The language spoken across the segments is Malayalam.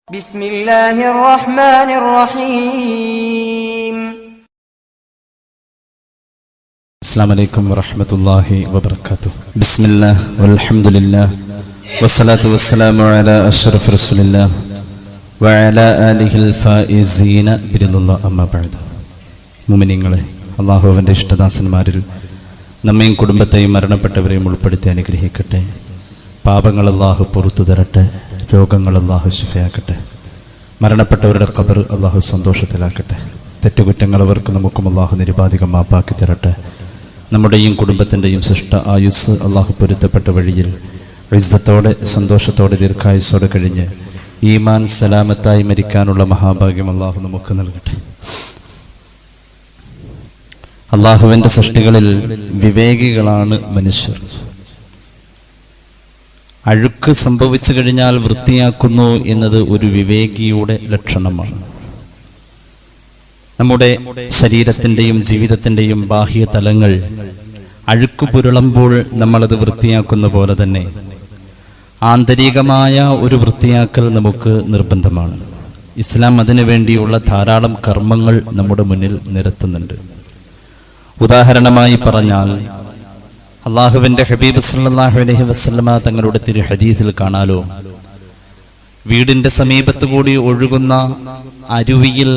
بسم الله الرحمن الرحيم. السلام عليكم ورحمة الله وبركاته. بسم الله والحمد لله والصلاة والسلام على أشرف رسول الله وعلى آله الفائزين برضا الله أما بعد. മുഅ്മിനീങ്ങളെ, അല്ലാഹുവിൻ്റെ ഇഷ്ടദാസന്മാരിൽ നമ്മയും കുടുംബത്തെയും മരണപ്പെട്ടവരെയും ഉൾപ്പെടുത്തി അനുഗ്രഹിക്കട്ടെ. പാപങ്ങൾ അല്ലാഹു പുറത്തു തരട്ടെ, രോഗങ്ങൾ അല്ലാഹു ശിഫയാക്കട്ടെ, മരണപ്പെട്ടവരുടെ ഖബർ അല്ലാഹു സന്തോഷത്തിലാക്കട്ടെ, തെറ്റുകുറ്റങ്ങൾ അവർക്ക് നമുക്കും അല്ലാഹു നിരുപാധികം മാപ്പാക്കി തരട്ടെ. നമ്മുടെയും കുടുംബത്തിൻ്റെയും സൃഷ്ട ആയുസ് അല്ലാഹു പൊരുത്തപ്പെട്ട വഴിയിൽ ഇസ്സത്തോടെ സന്തോഷത്തോടെ ദീർഘായുസ്സോടെ കഴിഞ്ഞ് ഈമാൻ സലാമത്തായി മരിക്കാനുള്ള മഹാഭാഗ്യം അല്ലാഹു നമുക്ക് നൽകട്ടെ. അല്ലാഹുവിൻ്റെ സൃഷ്ടികളിൽ വിവേകികളാണ് മനുഷ്യർ. അഴുക്ക് സംഭവിച്ചു കഴിഞ്ഞാൽ വൃത്തിയാക്കുന്നു എന്നത് ഒരു വിവേകിയുടെ ലക്ഷണമാണ്. നമ്മുടെ ശരീരത്തിൻ്റെയും ജീവിതത്തിൻ്റെയും ബാഹ്യ തലങ്ങൾ അഴുക്ക് പുരളുമ്പോൾ നമ്മളത് വൃത്തിയാക്കുന്ന പോലെ തന്നെ ആന്തരികമായ ഒരു വൃത്തിയാക്കൽ നമുക്ക് നിർബന്ധമാണ്. ഇസ്ലാം അതിനു വേണ്ടിയുള്ള ധാരാളം കർമ്മങ്ങൾ നമ്മുടെ മുന്നിൽ നിരത്തുന്നുണ്ട്. ഉദാഹരണമായി പറഞ്ഞാൽ, അള്ളാഹുവിൻ്റെ ഹബീബ് സല്ലല്ലാഹു അലൈഹി വസല്ലമ തങ്ങളുടെ തിരു ഹദീസിൽ കാണാലോ, വീടിൻ്റെ സമീപത്തു കൂടി ഒഴുകുന്ന അരുവിയിൽ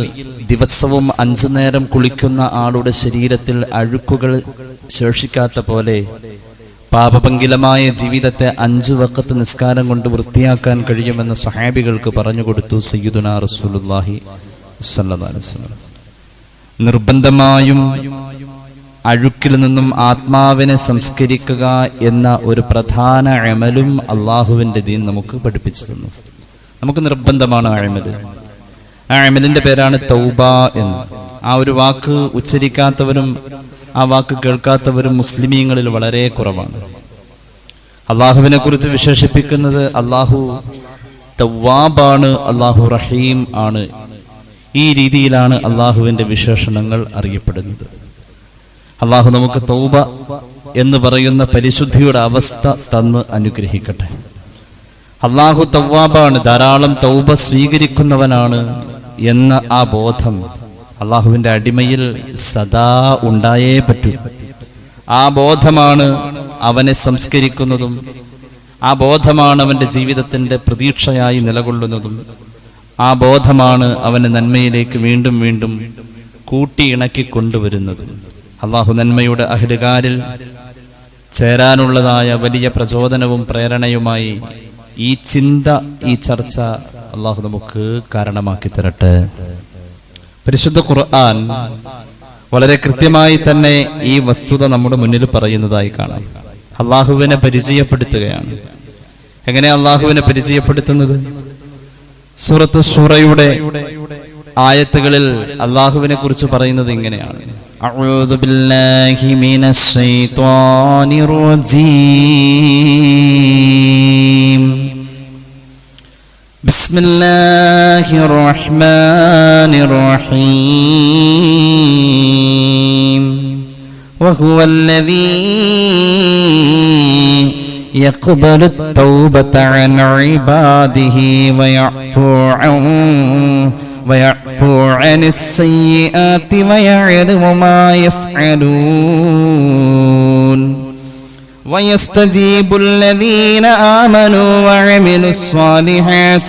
ദിവസവും 5 നേരം കുളിക്കുന്ന ആളുടെ ശരീരത്തിൽ അഴുക്കുകൾ ശേഷിക്കാത്ത പോലെ പാപപങ്കിലമായ ജീവിതത്തെ 5 വഖത്ത് നിസ്കാരം കൊണ്ട് വൃത്തിയാക്കാൻ കഴിയുമെന്ന് സ്വഹാബികൾക്ക് പറഞ്ഞു കൊടുത്തു സയ്യിദുനാ റസൂലുള്ളാഹി സ്വല്ലല്ലാഹു അലൈഹി വസല്ലം. നിർബന്ധമായും അഴുക്കിൽ നിന്നും ആത്മാവിനെ സംസ്കരിക്കുക എന്ന ഒരു പ്രധാന അമലും അള്ളാഹുവിൻ്റെ ദീൻ നമുക്ക് പഠിപ്പിച്ചു തന്നു. നമുക്ക് നിർബന്ധമാണ് അമൽ. ആ അമലിൻ്റെ പേരാണ് തൗബ എന്ന്. ആ ഒരു വാക്ക് ഉച്ചരിക്കാത്തവരും ആ വാക്ക് കേൾക്കാത്തവരും മുസ്ലിമീങ്ങളിൽ വളരെ കുറവാണ്. അള്ളാഹുവിനെ കുറിച്ച് വിശേഷിപ്പിക്കുന്നത് അള്ളാഹു തവ്വാബാണ്, അള്ളാഹു റഹീം ആണ്. ഈ രീതിയിലാണ് അള്ളാഹുവിൻ്റെ വിശേഷണങ്ങൾ അറിയപ്പെടുന്നത്. അള്ളാഹു നമുക്ക് തൗബ എന്ന് പറയുന്ന പരിശുദ്ധിയുടെ അവസ്ഥ തന്ന് അനുഗ്രഹിക്കട്ടെ. അള്ളാഹു തവ്വാബാണ്, ധാരാളം തൗബ സ്വീകരിക്കുന്നവനാണ് എന്ന ആ ബോധം അള്ളാഹുവിൻ്റെ അടിമയിൽ സദാ ഉണ്ടായേ പറ്റൂ. ആ ബോധമാണ് അവനെ സംസ്കരിക്കുന്നതും, ആ ബോധമാണ് അവൻ്റെ ജീവിതത്തിൻ്റെ പ്രതീക്ഷയായി നിലകൊള്ളുന്നതും, ആ ബോധമാണ് അവനെ നന്മയിലേക്ക് വീണ്ടും വീണ്ടും കൂട്ടിയിണക്കി കൊണ്ടുവരുന്നതും. അള്ളാഹു നന്മയുടെ അഹ്ലുകാരിൽ ചേരാനുള്ളതായ വലിയ പ്രചോദനവും പ്രേരണയുമായി ഈ ചിന്ത, ഈ ചർച്ച അള്ളാഹു നമുക്ക് കാരണമാക്കി തരട്ടെ. പരിശുദ്ധ ഖുർആൻ വളരെ കൃത്യമായി തന്നെ ഈ വസ്തുത നമ്മുടെ മുന്നിൽ പറയുന്നതായി കാണാം. അള്ളാഹുവിനെ പരിചയപ്പെടുത്തുകയാണ്. എങ്ങനെ അള്ളാഹുവിനെ പരിചയപ്പെടുത്തുന്നത്? സൂറത്ത് ശൂറയുടെ ആയത്തുകളിൽ അള്ളാഹുവിനെ കുറിച്ച് പറയുന്നത് ഇങ്ങനെയാണ്: അഊദു ബില്ലാഹി മിനശ് ശൈത്വാനിർ റജീം. ബിസ്മില്ലാഹിർ റഹ്മാനിർ റഹീം. വഹുവല്ലദീ യഖ്ബലു തൗബത അൻ ഇബാദിഹി ويعفو عن السيئات ويعلم ما يفعلون ويستجيب الذين آمنوا وعملوا الصالحات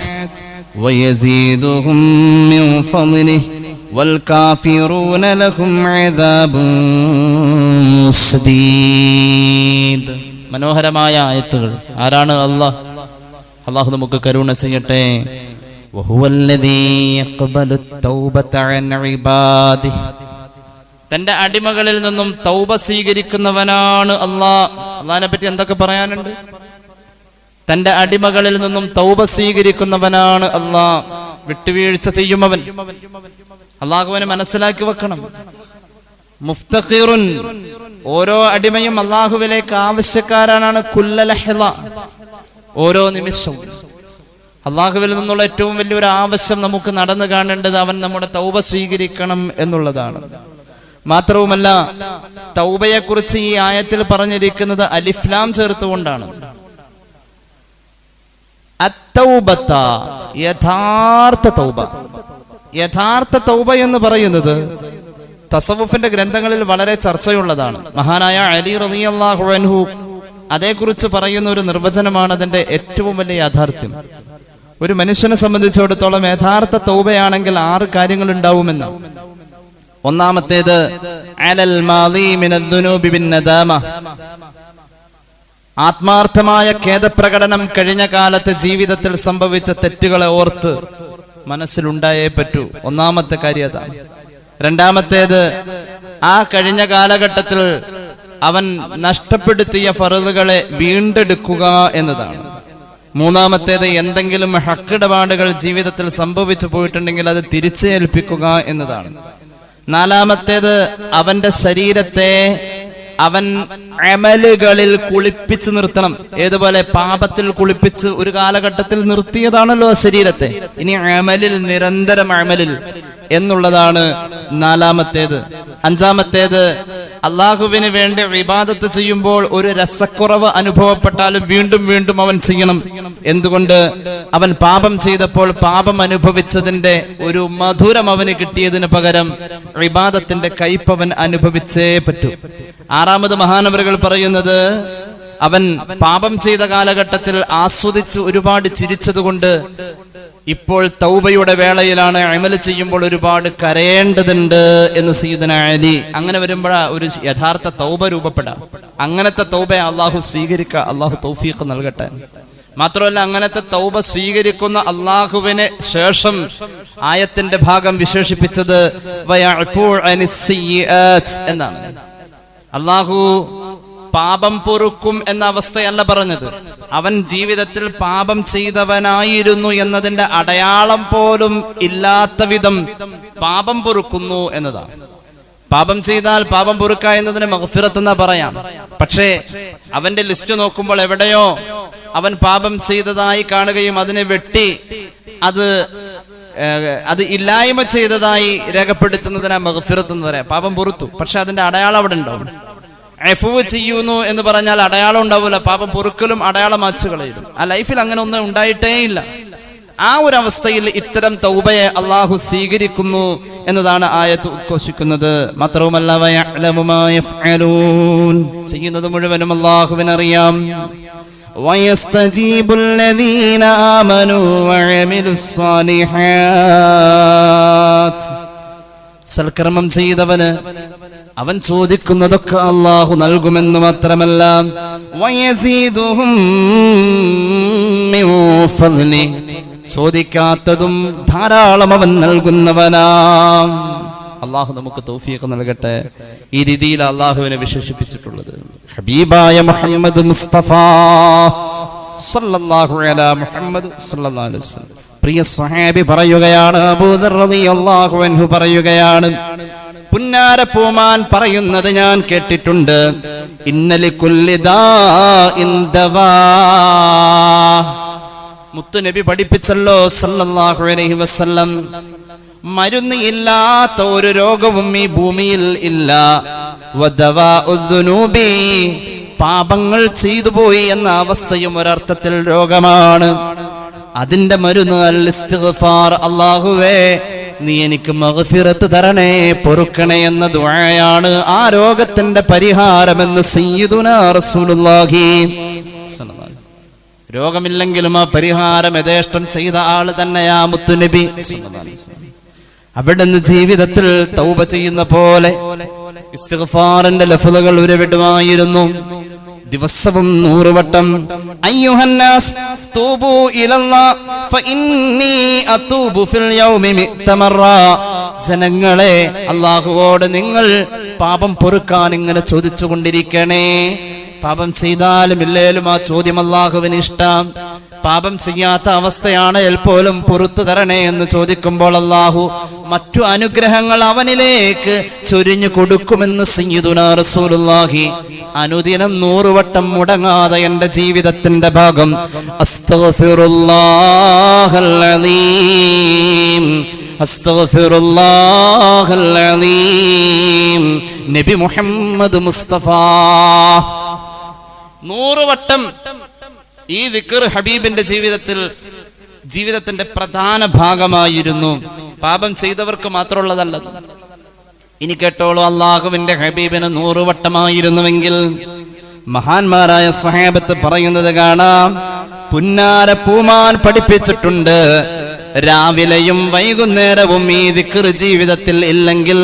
ويزيدهم من فضله والكافرون لهم عذاب شديد. മനോഹരമായ ആയത്തുകൾ. ആരാണ് അല്ലാഹ്? അല്ലാഹു നമുക്ക് കരുണ ചെയ്യട്ടെ. തന്റെ അടിമകളിൽ നിന്നും തൗബ സ്വീകരിക്കുന്നവനാണ് അല്ലാഹ്. അല്ലാഹുവിനെ പറ്റി എന്തൊക്കെ പറയാനുണ്ട്? തന്റെ അടിമകളിൽ നിന്നും തൗബ സ്വീകരിക്കുന്നവനാണ് അല്ലാഹ്. വിട്ടുവീഴ്ച ചെയ്യുമവൻ. അല്ലാഹുവിനെ മനസ്സിലാക്കി വെക്കണം. മുഫ്തഖീറുൻ, ഓരോ അടിമയും അല്ലാഹുവിലേക്ക് ആവശ്യക്കാരനാണ്. കുല്ല ലഹ്ള, ഓരോ നിമിഷവും അള്ളാഹുവിൽ നിന്നുള്ള ഏറ്റവും വലിയൊരു ആവശ്യം നമുക്ക് നടന്നു കാണേണ്ടത് അവൻ നമ്മുടെ തൗബ സ്വീകരിക്കണം എന്നുള്ളതാണ്. മാത്രവുമല്ല, തൗബയെക്കുറിച്ച് ഈ ആയത്തിൽ പറഞ്ഞിരിക്കുന്നത് അലിഫ് ലാം ചേർത്തുകൊണ്ടാണ്. അത്തൗബത്ത യഥാർത്ഥ തൗബ. യഥാർത്ഥ തൗബ എന്ന് പറയുന്നത് തസവുഫിന്റെ ഗ്രന്ഥങ്ങളിൽ വളരെ ചർച്ചയുള്ളതാണ്. മഹാനായ അലി റളിയല്ലാഹു അൻഹു അതേക്കുറിച്ച് പറയുന്ന ഒരു നിർവചനമാണ് അതിന്റെ ഏറ്റവും വലിയ യാഥാർത്ഥ്യം. ഒരു മനുഷ്യനെ സംബന്ധിച്ചിടത്തോളം യഥാർത്ഥ തൗബയാണെങ്കിൽ 6 കാര്യങ്ങൾ ഉണ്ടാവുമെന്ന്. ഒന്നാമത്തേത് അലൽ മാദി മിനദ് ദുനൂബി ബിൻ നദാമ, ആത്മാർത്ഥമായ ഖേദപ്രകടനം കഴിഞ്ഞ കാലത്തെ ജീവിതത്തിൽ സംഭവിച്ച തെറ്റുകളെ ഓർത്ത് മനസ്സിലുണ്ടായേ പറ്റൂ. ഒന്നാമത്തെ കാര്യം അതാണ്. രണ്ടാമത്തേത് ആ കഴിഞ്ഞ കാലഘട്ടത്തിൽ അവൻ നഷ്ടപ്പെടുത്തിയ ഫർളുകളെ വീണ്ടെടുക്കുക എന്നതാണ്. മൂന്നാമത്തേത് എന്തെങ്കിലും ഹക്കിടപാടുകൾ ജീവിതത്തിൽ സംഭവിച്ചു പോയിട്ടുണ്ടെങ്കിൽ അത് തിരിച്ചേൽപ്പിക്കുക എന്നതാണ്. നാലാമത്തേത് അവന്റെ ശരീരത്തെ അവൻ അമലുകളിൽ കുളിപ്പിച്ച് നിർത്തണം. ഏതുപോലെ പാപത്തിൽ കുളിപ്പിച്ച് ഒരു കാലഘട്ടത്തിൽ നിർത്തിയതാണല്ലോ ശരീരത്തെ, ഇനി അമലിൽ, നിരന്തരം അമലിൽ എന്നുള്ളതാണ് നാലാമത്തേത്. അഞ്ചാമത്തേത് അള്ളാഹുവിന് വേണ്ടി ഇബാദത്ത് ചെയ്യുമ്പോൾ ഒരു രസക്കുറവ് അനുഭവപ്പെട്ടാലും വീണ്ടും വീണ്ടും അവൻ ചെയ്യണം. എന്തുകൊണ്ട്? അവൻ പാപം ചെയ്തപ്പോൾ പാപം അനുഭവിച്ചതിന്റെ ഒരു മധുരം അവന് കിട്ടിയതിന് പകരം ഇബാദത്തിന്റെ കയ്പവൻ അനുഭവിച്ചേ പറ്റൂ. ആറാമത് മഹാനവറുകൾ പറയുന്നത് അവൻ പാപം ചെയ്ത കാലഘട്ടത്തിൽ ആസ്വദിച്ച് ഒരുപാട് ചിരിച്ചതുകൊണ്ട് ഇപ്പോൾ തൗബയുടെ വേളയിലാണ്, അമല് ചെയ്യുമ്പോൾ ഒരുപാട് കരയേണ്ടതുണ്ട് എന്ന് സയ്യിദുന അലി. അങ്ങനെ വരുമ്പോഴാ ഒരു യഥാർത്ഥ തൗബ രൂപപ്പെടാം. അങ്ങനത്തെ തൗബ അള്ളാഹു സ്വീകരിക്കുക, അള്ളാഹു തൗഫീഖ് നൽകട്ടെ. മാത്രമല്ല, അങ്ങനത്തെ തൗബ സ്വീകരിക്കുന്ന അള്ളാഹുവിന് ശേഷം ആയത്തിന്റെ ഭാഗം വിശേഷിപ്പിച്ചത് വയഅഫു അനിസ്സിയ്യാത്ത് എന്നാണ്. അള്ളാഹു പാപം പൊറുക്കും എന്ന അവസ്ഥയല്ല പറഞ്ഞത്. അവൻ ജീവിതത്തിൽ പാപം ചെയ്തവനായിരുന്നു എന്നതിന്റെ അടയാളം പോലും ഇല്ലാത്ത വിധം പാപം പൊറുക്കുന്നു എന്നതാണ്. പാപം ചെയ്താൽ പാപം പൊറുക്ക എന്നതിന് മഗ്ഫിറത്ത് എന്നാ പറയാം. പക്ഷേ അവന്റെ ലിസ്റ്റ് നോക്കുമ്പോൾ എവിടെയോ അവൻ പാപം ചെയ്തതായി കാണുകയും അതിനെ വെട്ടി അത് ഇല്ലായ്മ ചെയ്തതായി രേഖപ്പെടുത്തുന്നതിനാ മഗ്ഫിറത്ത് എന്ന് പറയാം. പാപം പൊറുത്തു, പക്ഷെ അതിന്റെ അടയാളം അവിടെ ഉണ്ടാവും. അഫ്വ് ചെയ്യുന്നു എന്ന് പറഞ്ഞാൽ അടയാളം ഉണ്ടാവില്ല, പാപം പൊറുക്കലും അടയാളം മാച്ചു കളയും. ആ ലൈഫിൽ അങ്ങനെ ഒന്നും ഉണ്ടായിട്ടേ ഇല്ല. ആ ഒരു അവസ്ഥയിൽ ഇത്തരം തൗബയെ അള്ളാഹു സ്വീകരിക്കുന്നു എന്നതാണ് ആയത്ത് ഉദ്ഘോഷിക്കുന്നത്. മാത്രവുമല്ല വയഅലമു മാ യഫ്അലൂൻ, ചെയ്യുന്നത് മുഴുവനും അള്ളാഹുവിനറിയാം. വയസ്തജീബുൽ ലദീന ആമനൂ വഅമിലുസ് സാലിഹാത്ത്, സൽക്കർമ്മം ചെയ്തവന് അവൻ ചോദിക്കുന്നതൊക്കെ അള്ളാഹു നൽകുമെന്ന് മാത്രമല്ല വയസീദുഹും മിൻ ഫദ്ലി, ചോദിക്കാത്തതും ധാരാളം അവൻ നൽകുന്നവനാ. അള്ളാഹു നമുക്ക് തൗഫീഖ് നൽകട്ടെ. ഈ രീതിയിൽ അള്ളാഹുവിനെ വിശേഷിപ്പിച്ചിട്ടുള്ളത് ഹബീബായ മുഹമ്മദ് മുസ്തഫ സല്ലല്ലാഹു അലാ മുഹമ്മദ് സല്ലല്ലാഹു അലൈഹി വസല്ലം. പ്രിയ സ്വഹാബി പറയുകയാണ്, അബൂദർ റളിയല്ലാഹു അൻഹു പറയുകയാണ്, പുന്നാര പൂമാൻ പറയുന്നത് ഞാൻ കേട്ടിട്ടുണ്ട്, ഇന്നലികുല്ലി ദാഇൻ ദവാ. മുത്തുനബി പഠിപ്പിച്ചല്ലോ സല്ലല്ലാഹു അലൈഹി വസല്ലം, മരുന്ന് ഇല്ലാത്ത ഒരു രോഗവും ഈ ഭൂമിയിൽ ഇല്ല. വദവാഉദ്ദുനൂബി, പാപങ്ങൾ ചെയ്തു പോയി എന്ന അവസ്ഥയും ഒരർത്ഥത്തിൽ രോഗമാണ്. അതിന്റെ മരുന്ന് അൽ ഇസ്തിഗ്ഫാർ, അല്ലാഹുവേ നീ എനിക്ക് മഗ്ഫിറത്ത് തരണേ, പൊറുക്കണേ എന്ന ദുആയാണ് ആ രോഗത്തിന്റെ പരിഹാരമെന്ന് സയ്യിദുനാ റസൂലുള്ളാഹി. രോഗമില്ലെങ്കിലും ആ പരിഹാരം യഥേഷ്ടം ചെയ്ത ആള് തന്നെയാ മുത്തുനബി. അവിടുന്ന് ജീവിതത്തിൽ തൗബ ചെയ്യുന്ന പോലെ ഇസ്തിഗ്ഫാറിന്റെ ലഫ്ളുകൾ ഉരുവിടുമായിരുന്നു. ദിവസവും 100 വട്ടം അയ്യുഹന്നാസ് തൂബു ഇലല്ലാഹ് ഫഇന്നി അതൂബു ഫിൽ യൗമി മിഅ്തമറ, ജനങ്ങളെ അല്ലാഹുവോട് നിങ്ങൾ പാപം പൊറുക്കാൻ ഇങ്ങനെ ചോദിച്ചുകൊണ്ടിരിക്കണേ. പാപം ചെയ്താലും ഇല്ലേലും ആ ചോദ്യം അല്ലാഹുവിന് ഇഷ്ടം. പാപം ചെയ്യാത്ത അവസ്ഥയാണ് പോലും പുറത്തു തരണേ എന്ന് ചോദിക്കുമ്പോൾ അല്ലാഹു മറ്റു അനുഗ്രഹങ്ങൾ അവനിലേക്ക് ചൊരിഞ്ഞു കൊടുക്കുമെന്ന് സയ്യിദുനാ റസൂലുള്ളാഹി. അനുദിനം 100 വട്ടം മുടങ്ങാതെ എന്റെ ജീവിതത്തിന്റെ ഭാഗം അസ്തഗ്ഫിറുല്ലാഹൽ അലീം, അസ്തഗ്ഫിറുല്ലാഹൽ അലീം, നബി മുഹമ്മദ് മുസ്തഫ 100 വട്ടം ഈ ദിക്ർ ഹബീബിന്റെ ജീവിതത്തിൽ ജീവിതത്തിന്റെ പ്രധാന ഭാഗമായിരുന്നു. പാപം ചെയ്തവർക്ക് മാത്രമുള്ളതല്ലത്. ഇനി കേട്ടോളൂ, അള്ളാഹുവിന്റെ ഹബീബിന് 100 വട്ടമായിരുന്നുവെങ്കിൽ മഹാന്മാരായ സ്വഹാബത്ത് പറയുന്നത് കാണാം. പുന്നാര പൂമാൻ പഠിപ്പിച്ചിട്ടുണ്ട്, രാവിലെയും വൈകുന്നേരവും ഈ ദിക്ർ ജീവിതത്തിൽ ഇല്ലെങ്കിൽ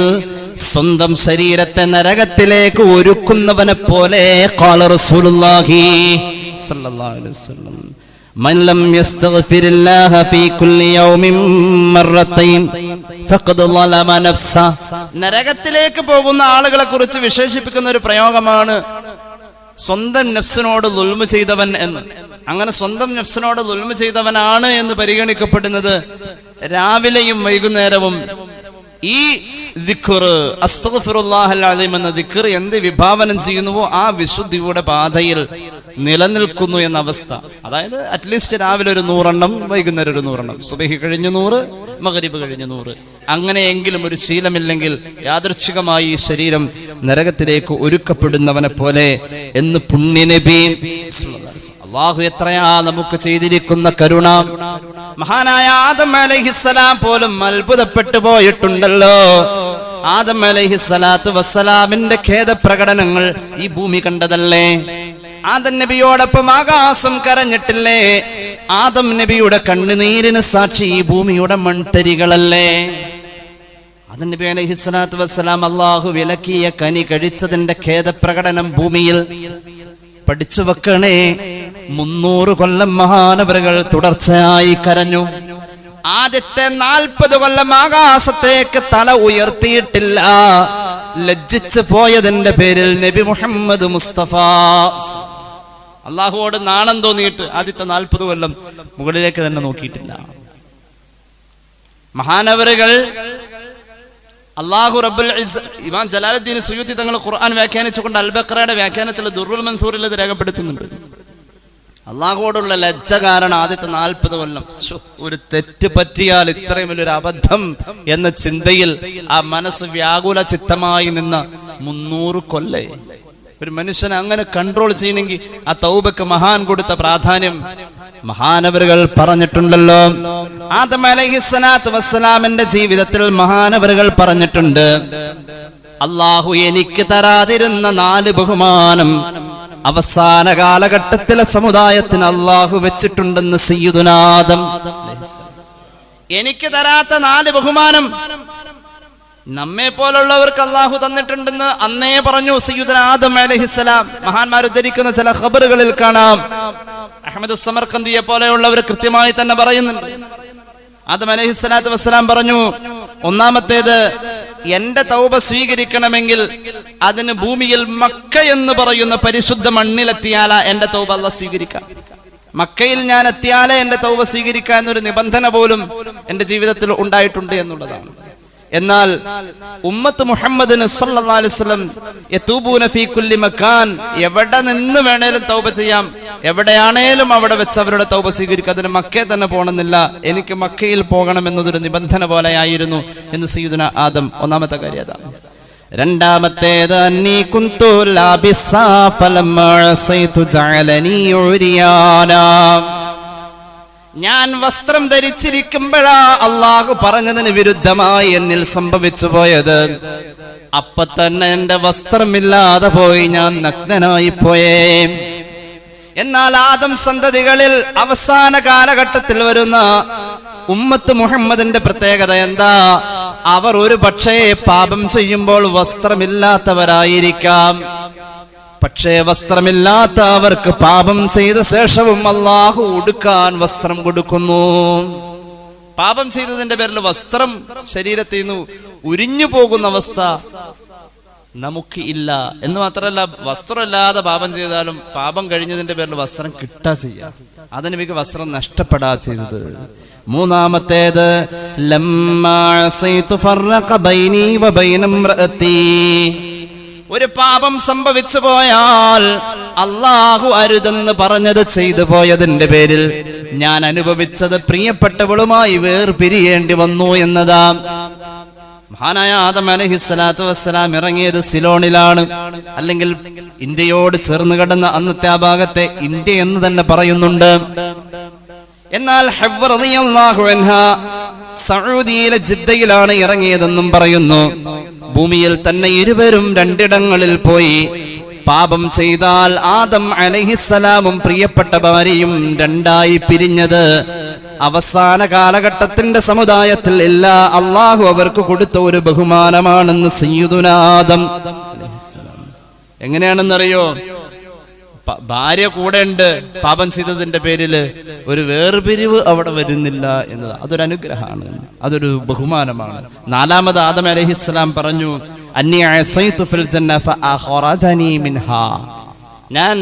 സ്വന്തം ശരീരത്തെ നരകത്തിലേക്ക് ഒരുക്കുന്നവനെ പോലെ ഖാല റസൂലുള്ളാഹി സ്വല്ലല്ലാഹു അലൈഹി വസല്ലം മൻ ലം യസ്തഗ്ഫിരില്ലാഹ ഫീ കുല്ലി യൗമിൻ മറത്തൈൻ ഫഖദ് ളലമ നഫ്സ. നരകത്തിലേക്ക് പോകുന്ന ആളുകളെ കുറിച്ച് വിശേഷിപ്പിക്കുന്ന ഒരു പ്രയോഗമാണ് സ്വന്തം നഫ്സിനോട് ദുൽമ ചെയ്തവൻ എന്ന്. അങ്ങനെ സ്വന്തം നഫ്സിനോട് ദുൽമ ചെയ്തവനാണ് എന്ന് പരിഗണിക്കപ്പെടുന്നത് രാവിലെയും വൈകുന്നേരവും ഈ ദിക്ർ അസ്തഗ്ഫിറുല്ലാഹൽ അസീം എന്ന ദിക്ർ എന്ത് വിഭാവനം ചെയ്യുന്നുവോ ആ വിശുദ്ധിയുടെ പാതയിൽ നിലനിൽക്കുന്നു എന്ന അവസ്ഥ. അതായത് അറ്റ്ലീസ്റ്റ് രാവിലെ ഒരു 100 എണ്ണം, വൈകുന്നേരം ഒരു 100 എണ്ണം, സുബഹി കഴിഞ്ഞ് 100, മഗ്രിബ് കഴിഞ്ഞ് 100. അങ്ങനെയെങ്കിലും ഒരു ശീലമില്ലെങ്കിൽ യാദൃച്ഛികമായി ഈ ശരീരം നരകത്തിലേക്ക് ഒരുക്കപ്പെടുന്നവനെ പോലെ എന്ന് പുണ്യനബി. അല്ലാഹു എത്രയാ നമുക്ക് ചെയ്തിരിക്കുന്ന കരുണ. മഹാനായ ആദം അലൈഹിസ്സലാം പോലും അത്ഭുതപ്പെട്ടു പോയിട്ടുണ്ടല്ലോ. ആദം അലൈഹിസ്സലാത്തു വസ്സലാമിന്റെ ഖേദപ്രകടനങ്ങൾ ഈ ഭൂമി കണ്ടതല്ലേ? ആദം നബിയോടൊപ്പം ആകാശം കരഞ്ഞിട്ടില്ലേ? ആദം നബിയുടെ കണ്ണുനീരിന് സാക്ഷി ഈ ഭൂമിയുടെ മൺതരികളല്ലേ? ആദം നബി അലൈഹിസ്സലാത്തു വസ്സലാം അല്ലാഹു വിലക്കിയ കനി കഴിച്ചതിന്റെ ഖേദപ്രകടനം ഭൂമിയിൽ പഠിച്ചു വെക്കണേ. 300 കൊല്ലം മഹാനവറുകൾ തുടർച്ചയായി കരഞ്ഞു. ആദ്യത്തെ 40 കൊല്ലം ആകാശത്തേക്ക് തല ഉയർത്തിയിട്ടില്ല. ലജ്ജിച്ചു പോയതിന്റെ പേരിൽ നബി മുഹമ്മദ് മുസ്തഫ അള്ളാഹുവോട് നാണം തോന്നിയിട്ട് ആദ്യത്തെ 40 കൊല്ലം മുകളിലേക്ക് തന്നെ നോക്കിയിട്ടില്ല. മഹാനവറുകൾ അല്ലാഹു റബ്ബുൽ ഇസ്സ ഇമാം ജലാലുദ്ദീൻ സുയൂത്തി തങ്ങൾ ഖുർആൻ വ്യാഖ്യാനിച്ചുകൊണ്ട് അൽ ബഖറയുടെ വ്യാഖ്യാനത്തിൽ ദുർറുൽ മൻസൂറിൽ ഇത് രേഖപ്പെടുത്തുന്നുണ്ട്. അള്ളാഹുവോടുള്ള ലജ്ജ കാരണം ആദ്യത്തെ 40 കൊല്ലം ഒരു തെറ്റ് പറ്റിയാൽ ഇത്രയും വലിയൊരു അബദ്ധം എന്ന ചിന്തയിൽ ആ മനസ്സ് വ്യാകുല ചിത്തമായി നിന്ന 300 കൊല്ലേ. ഒരു മനുഷ്യനെ അങ്ങനെ കൺട്രോൾ ചെയ്യണമെങ്കിൽ ആ തൗബക്ക് മഹാൻ കൊടുത്ത പ്രാധാന്യം മഹാനവറുകൾ പറഞ്ഞിട്ടുണ്ടല്ലോ. ആദം അലൈഹിസ്സലാത്തു വസ്സലാമിന്റെ ജീവിതത്തിൽ മഹാനവറുകൾ പറഞ്ഞിട്ടുണ്ട്, അല്ലാഹു എനിക്ക് തരാതിരുന്ന 4 ബഹുമാനം അവസാന കാലഘട്ടത്തിലെ സമുദായത്തിന് അല്ലാഹു വെച്ചിട്ടുണ്ടെന്ന് സയ്യിദുനാ ആദം. എനിക്ക് തരാത്ത 4 ബഹുമാനം നമ്മെ പോലുള്ളവർക്ക് അല്ലാഹു തന്നിട്ടുണ്ടെന്ന് അന്നേ പറഞ്ഞു സയ്യിദുനാ ആദം അലൈഹിസ്സലാം. മഹാന്മാർ ഉദ്ധരിക്കുന്ന ചില ഖബറുകളിൽ കാണാം. അഹ്മദ് സമർഖന്ദിയെ പോലെയുള്ളവർ കൃത്യമായി തന്നെ പറയുന്നുണ്ട്. ആദം അലൈഹിസ്സലാത്തു വസ്സലാം പറഞ്ഞു, ഒന്നാമത്തേത്, എന്റെ തൗബ സ്വീകരിക്കണമെങ്കിൽ അതിന് ഭൂമിയിൽ മക്ക എന്ന് പറയുന്ന പരിശുദ്ധ മണ്ണിലെത്തിയാലാ എന്റെ തൗബ അല്ലാഹു സ്വീകരിക്കാം. മക്കയിൽ ഞാൻ എത്തിയാലേ എന്റെ തൗബ സ്വീകരിക്കുക എന്നൊരു നിബന്ധന പോലും എന്റെ ജീവിതത്തിൽ ഉണ്ടായിട്ടുണ്ട് എന്നുള്ളതാണ്. എന്നാൽ ഉമ്മത്ത് മുഹമ്മദിന് സല്ലല്ലാഹു അലൈഹി വസല്ലം യതൂബൂന ഫീ കുല്ലി മകാൻ, എവിടെ നിന്ന് വേണേലും തൗബ ചെയ്യാം, എവിടെയാണേലും അവിടെ വെച്ച് അവരുടെ തൗബ സ്വീകരിക്കുക. അതിന് മക്കയിൽ തന്നെ പോകണമെന്നില്ല, എനിക്ക് മക്കയിൽ പോകണം എന്നതൊരു നിബന്ധന പോലെയായിരുന്നു എന്ന് സയ്യിദുനാ ആദം. ഒന്നാമത്തെ കാര്യം അതാണ്. രണ്ടാമത്തേത്, അന്നീ കുന്തു ലാബിസാ ഫലമ്മാ അസൈതു ജഅലനീ ഉരിയാനാ, ഞാൻ വസ്ത്രം ധരിച്ചിരിക്കുമ്പോഴാ അള്ളാഹു പറഞ്ഞതിന് വിരുദ്ധമായി എന്നിൽ സംഭവിച്ചു പോയത്. അപ്പൊ തന്നെ എന്റെ വസ്ത്രമില്ലാതെ പോയി, ഞാൻ നഗ്നനായി പോയേ. എന്നാൽ ആദം സന്തതികളിൽ അവസാന കാലഘട്ടത്തിൽ വരുന്ന ഉമ്മത്ത് മുഹമ്മദിന്റെ പ്രത്യേകത എന്താ? അവർ ഒരു പക്ഷേ പാപം ചെയ്യുമ്പോൾ വസ്ത്രമില്ലാത്തവരായിരിക്കാം. പക്ഷേ വസ്ത്രമില്ലാത്ത അവർക്ക് പാപം ചെയ്ത ശേഷവും അല്ലാഹു ഉടുക്കാൻ വസ്ത്രം കൊടുക്കുന്നു. പാപം ചെയ്തതിന്റെ പേരിൽ വസ്ത്രം ശരീരത്തിൽ നിന്ന് ഉരിഞ്ഞു പോകുന്ന അവസ്ഥ നമുക്ക് ഇല്ല. എന്ന് മാത്രമല്ല, വസ്ത്രമില്ലാതെ പാപം ചെയ്താലും പാപം കഴിഞ്ഞതിന്റെ പേരിൽ വസ്ത്രം കിട്ടാ ചെയ്യാം. അതിന് മിക വസ്ത്രം നഷ്ടപ്പെടാ ചെയ്തത്. മൂന്നാമത്തേത്, ലമ്മാ അസൈതു ഫറഖ ബൈനി വബൈന ഇംറഅതി, ഒരു പാപം സംഭവിച്ചു പോയാൽ അല്ലാഹു അരുതെന്ന് പറഞ്ഞത് ചെയ്തു പോയതിന്റെ പേരിൽ ഞാൻ അനുഭവിച്ചത് പ്രിയപ്പെട്ടവളുമായി വേർപിരിയേണ്ടി വന്നു എന്നതാ. മഹാനായ ആദം അലൈഹിസ്സലാത്തു വസ്സലാം ഇറങ്ങിയത് സിലോണിലാണ്, അല്ലെങ്കിൽ ഇന്ത്യയോട് ചേർന്ന് കിടന്ന അന്നത്തെ ആ ഭാഗത്തെ ഇന്ത്യ എന്ന് തന്നെ പറയുന്നുണ്ട്. എന്നാൽ ഹവ്വ റളിയല്ലാഹു അൻഹാ സഊദിയിലെ ജിദ്ദയിലാണ് ഇറങ്ങിയതെന്നും പറയുന്നു. ഭൂമിയിൽ തന്നെ ഇരുവരും രണ്ടിടങ്ങളിൽ പോയി. പാപം ചെയ്താൽ ആദം അലൈഹിസ്സലാമും പ്രിയപ്പെട്ട ഭാര്യയും രണ്ടായി പിരിഞ്ഞത് അവസാന കാലഘട്ടത്തിന്റെ സമുദായത്തിൽ എല്ലാ അള്ളാഹു അവർക്ക് കൊടുത്ത ഒരു ബഹുമാനമാണെന്ന് സയ്യിദുനാ ആദം അലൈഹിസ്സലാം. എങ്ങനെയാണെന്നറിയോ? ഭാര്യ കൂടെ ഉണ്ട്, പാപം ചെയ്തതിന്റെ പേരില് ഒരു വേർപിരിവ് അവിടെ വരുന്നില്ല എന്നത് അതൊരു അനുഗ്രഹമാണ്, അതൊരു ബഹുമാനമാണ്. നാലാമത് ആദം അലൈഹിസ്സലാം പറഞ്ഞു, ഞാൻ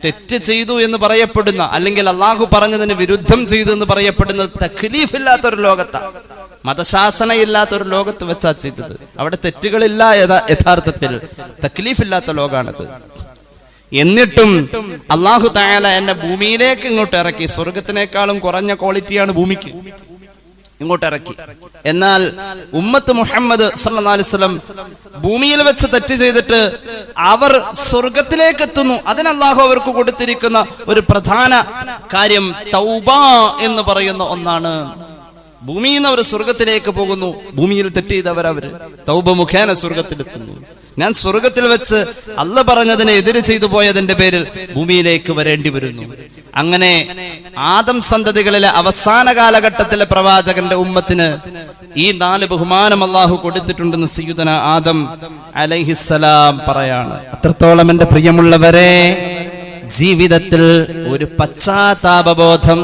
തെറ്റ് ചെയ്തു എന്ന് പറയപ്പെടുന്ന, അല്ലെങ്കിൽ അള്ളാഹു പറഞ്ഞതിന് വിരുദ്ധം ചെയ്തു എന്ന് പറയപ്പെടുന്നത് തക്ലീഫില്ലാത്തൊരു ലോകത്താണ്, മതശാസന ഇല്ലാത്തൊരു ലോകത്ത് വെച്ചാ ചെയ്തത്. അവിടെ തെറ്റുകളില്ല, യഥാർത്ഥത്തിൽ തക്ലീഫില്ലാത്ത ലോകാണത്. എന്നിട്ടും അല്ലാഹു തആല എന്നെ ഭൂമിയിലേക്ക് ഇങ്ങോട്ട് ഇറക്കി. സ്വർഗത്തിനേക്കാളും കുറഞ്ഞ ക്വാളിറ്റിയാണ് ഭൂമിക്ക്, ഇങ്ങോട്ട് ഇറക്കി. എന്നാൽ ഉമ്മത്ത് മുഹമ്മദ് സല്ലല്ലാഹു അലൈഹി വസല്ലം ഭൂമിയിൽ വെച്ച് തെറ്റ് ചെയ്തിട്ട് അവർ സ്വർഗത്തിലേക്ക് എത്തുന്നു. അതിന് അല്ലാഹു അവർക്ക് കൊടുത്തിരിക്കുന്ന ഒരു പ്രധാന കാര്യം തൗബ എന്ന് പറയുന്ന ഒന്നാണ്. ഭൂമിയിൽ നിന്ന് അവർ സ്വർഗത്തിലേക്ക് പോകുന്നു. ഭൂമിയിൽ തെറ്റ് ചെയ്തവരവര് തൗബ മുഖേന സ്വർഗത്തിലെത്തുന്നു. ഞാൻ സ്വർഗത്തിൽ വെച്ച് അല്ല പറഞ്ഞതിനെ എതിര് ചെയ്തു പോയതിന്റെ പേരിൽ ഭൂമിയിലേക്ക് വരേണ്ടി വരുന്നു. അങ്ങനെ ആദം സന്തതികളിലെ അവസാന കാലഘട്ടത്തിലെ പ്രവാചകന്റെ ഉമ്മത്തിന് ഈ 4 ബഹുമാനം അല്ലാഹു കൊടുത്തിട്ടുണ്ടെന്ന് സയ്യിദുനാ ആദം അലൈഹിസ്സലാം പറയാണ്. അത്രത്തോളം എന്റെ പ്രിയമുള്ളവരെ, ജീവിതത്തിൽ ഒരു പശ്ചാത്താപബോധം